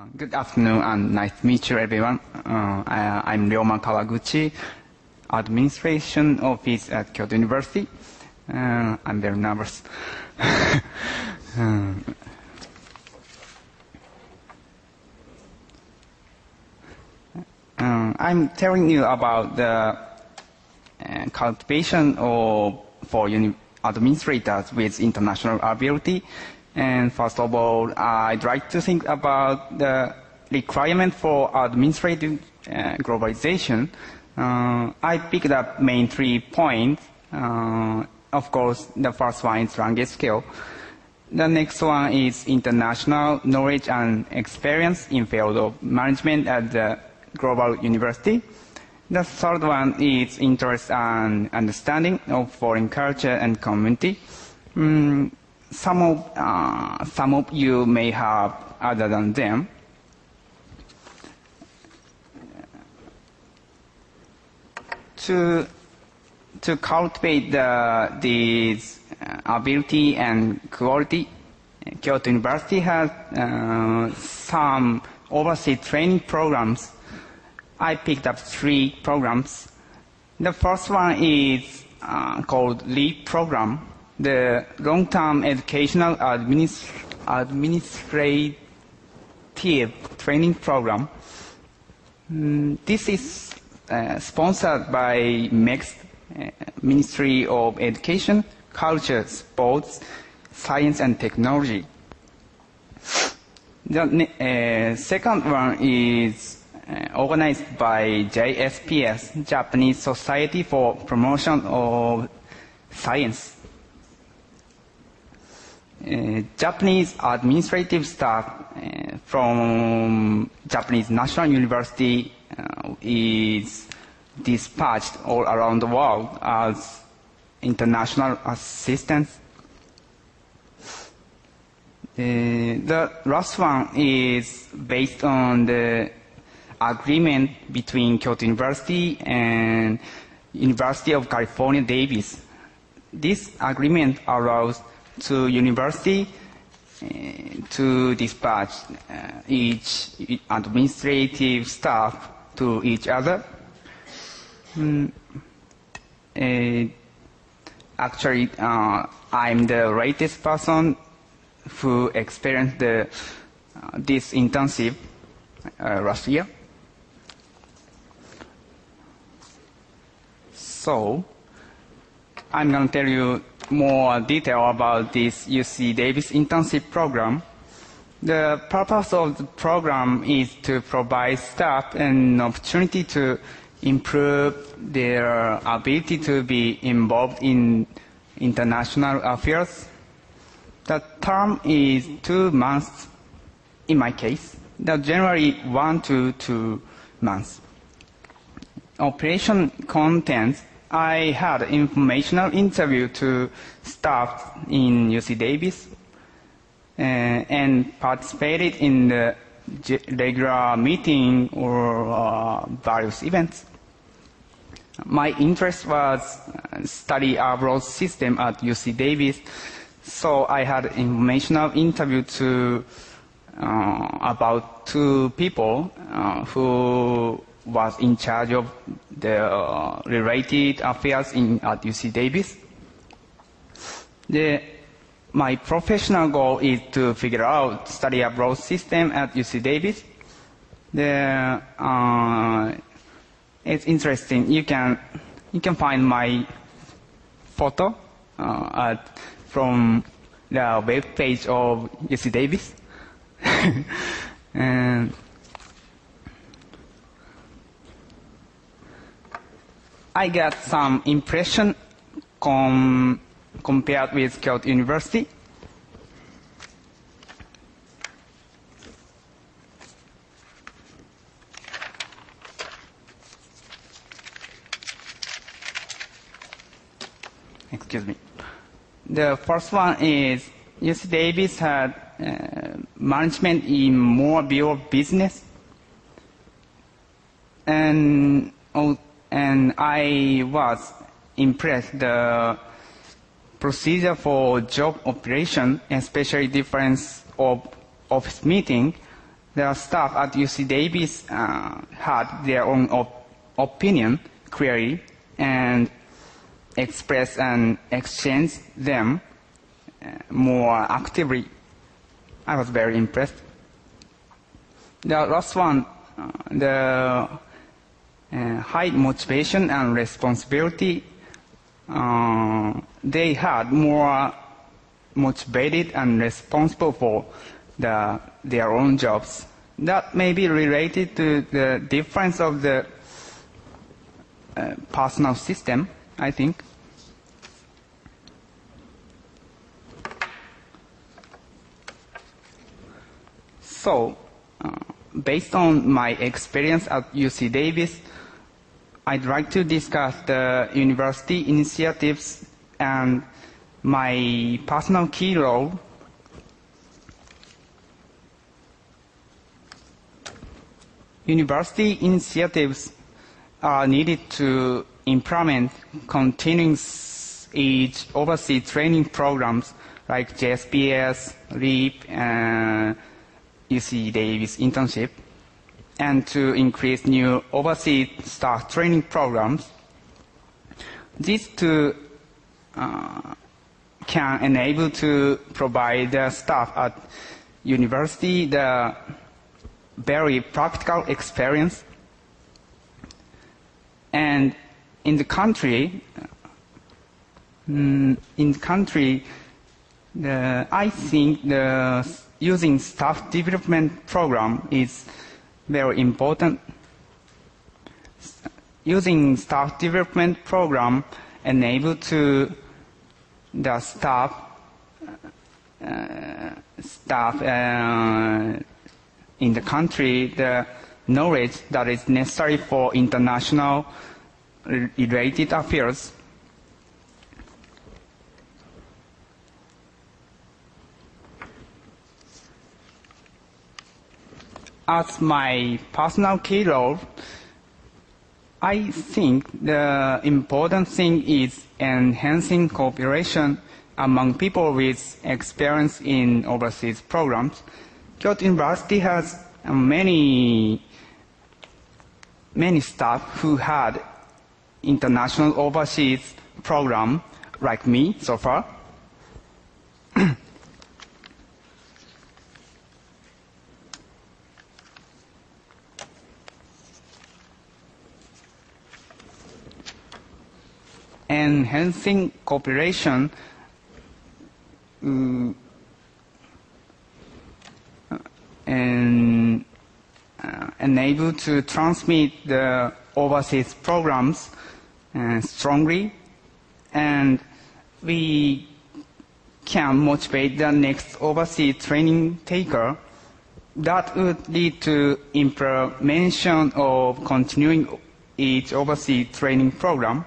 Good afternoon and nice to meet you, everyone. I'm Ryoma Kawaguchi, Administration Office at Kyoto University. I'm very nervous. I'm telling you about the cultivation for administrators with international ability. And first of all, I'd like to think about the requirement for administrative globalization. I picked up main 3 points. Of course, the first one is language skill. The next one is international knowledge and experience in field of management at the global university. The third one is interest and understanding of foreign culture and community. Some of you may have other than them. To cultivate these ability and quality, Kyoto University has some overseas training programs. I picked up 3 programs. The first one is called LEAP program, the long-term educational administrative training program. This is sponsored by MEX, Ministry of Education, Culture, Sports, Science and Technology. The second one is organized by JSPS, Japanese Society for Promotion of Science. Japanese administrative staff from Japanese National University is dispatched all around the world as international assistants. The last one is based on the agreement between Kyoto University and University of California, Davis. This agreement allows to university to dispatch each administrative staff to each other. Actually, I'm the latest person who experienced this internship last year. So, I'm going to tell you more detail about this UC Davis internship program. The purpose of the program is to provide staff an opportunity to improve their ability to be involved in international affairs. The term is 2 months in my case. The generally 1 to 2 months. Operation contents. I had an informational interview to staff in UC Davis and participated in the regular meeting or various events. My interest was study abroad system at UC Davis, so I had an informational interview to about 2 people who was in charge of the related affairs at UC Davis. My professional goal is to figure out study abroad system at UC Davis. It's interesting. You can find my photo from the web page of UC Davis. And I got some impression compared with Kyoto University. Excuse me. The first one is UC Davis had management in more view of business, and I was impressed the procedure for job operation, especially difference of office meeting, The staff at UC Davis had their own opinion clearly and express and exchange them more actively. I was very impressed. The last one, the high motivation and responsibility. They had more motivated and responsible for their own jobs. That may be related to the difference of the personal system, I think. So, based on my experience at UC Davis, I'd like to discuss the university initiatives and my personal key role. University initiatives are needed to implement continuous age overseas training programs like JSPS, LEAP, and UC Davis internship, and to increase new overseas staff training programs. These two can enable to provide the staff at university the very practical experience. And in the country, I think using staff development program is very important. Using staff development program enable to the staff in the country the knowledge that is necessary for international related affairs. As my personal key role, I think the important thing is enhancing cooperation among people with experience in overseas programs. Kyoto University has many staff who had international overseas program like me so far. Enhancing cooperation and enable to transmit the overseas programs strongly, and we can motivate the next overseas training taker. That would lead to implementation of continuing each overseas training program.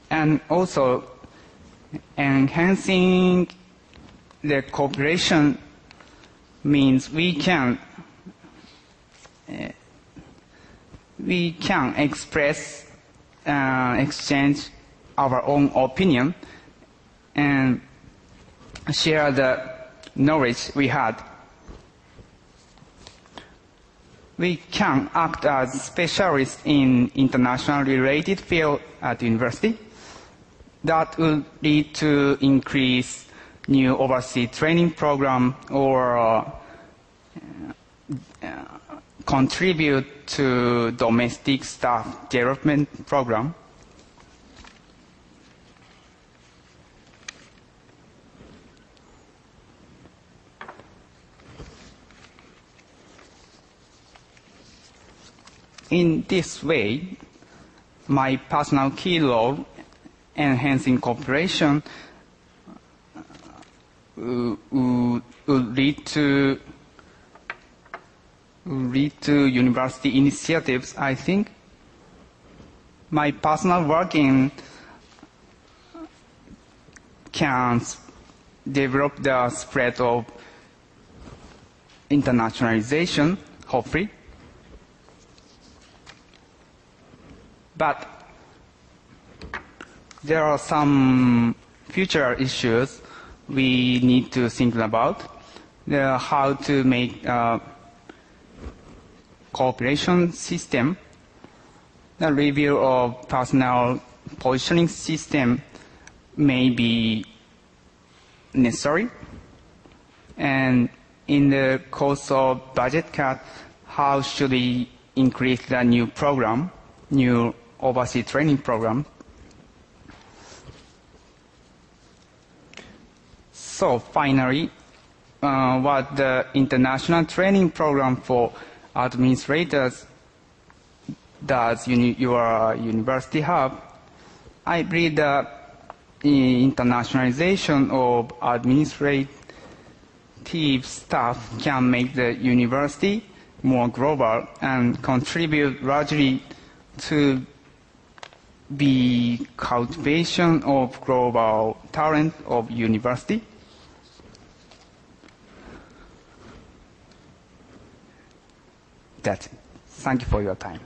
And also enhancing the cooperation means we can express, exchange our own opinion and share the knowledge we had. We can act as specialists in international related field at university. That will lead to increase new overseas training program or contribute to domestic staff development program. In this way, my personal key role, enhancing cooperation, would lead to university initiatives, I think. My personal working can develop the spread of internationalization, hopefully. But there are some future issues we need to think about. how to make a cooperation system, the review of personnel positioning system may be necessary. And in the course of budget cut, how should we increase the new program, new overseas training program? So finally, what the international training program for administrators does your university have? I believe the internationalization of administrative staff can make the university more global and contribute largely to the cultivation of global talent of university. That's it. Thank you for your time.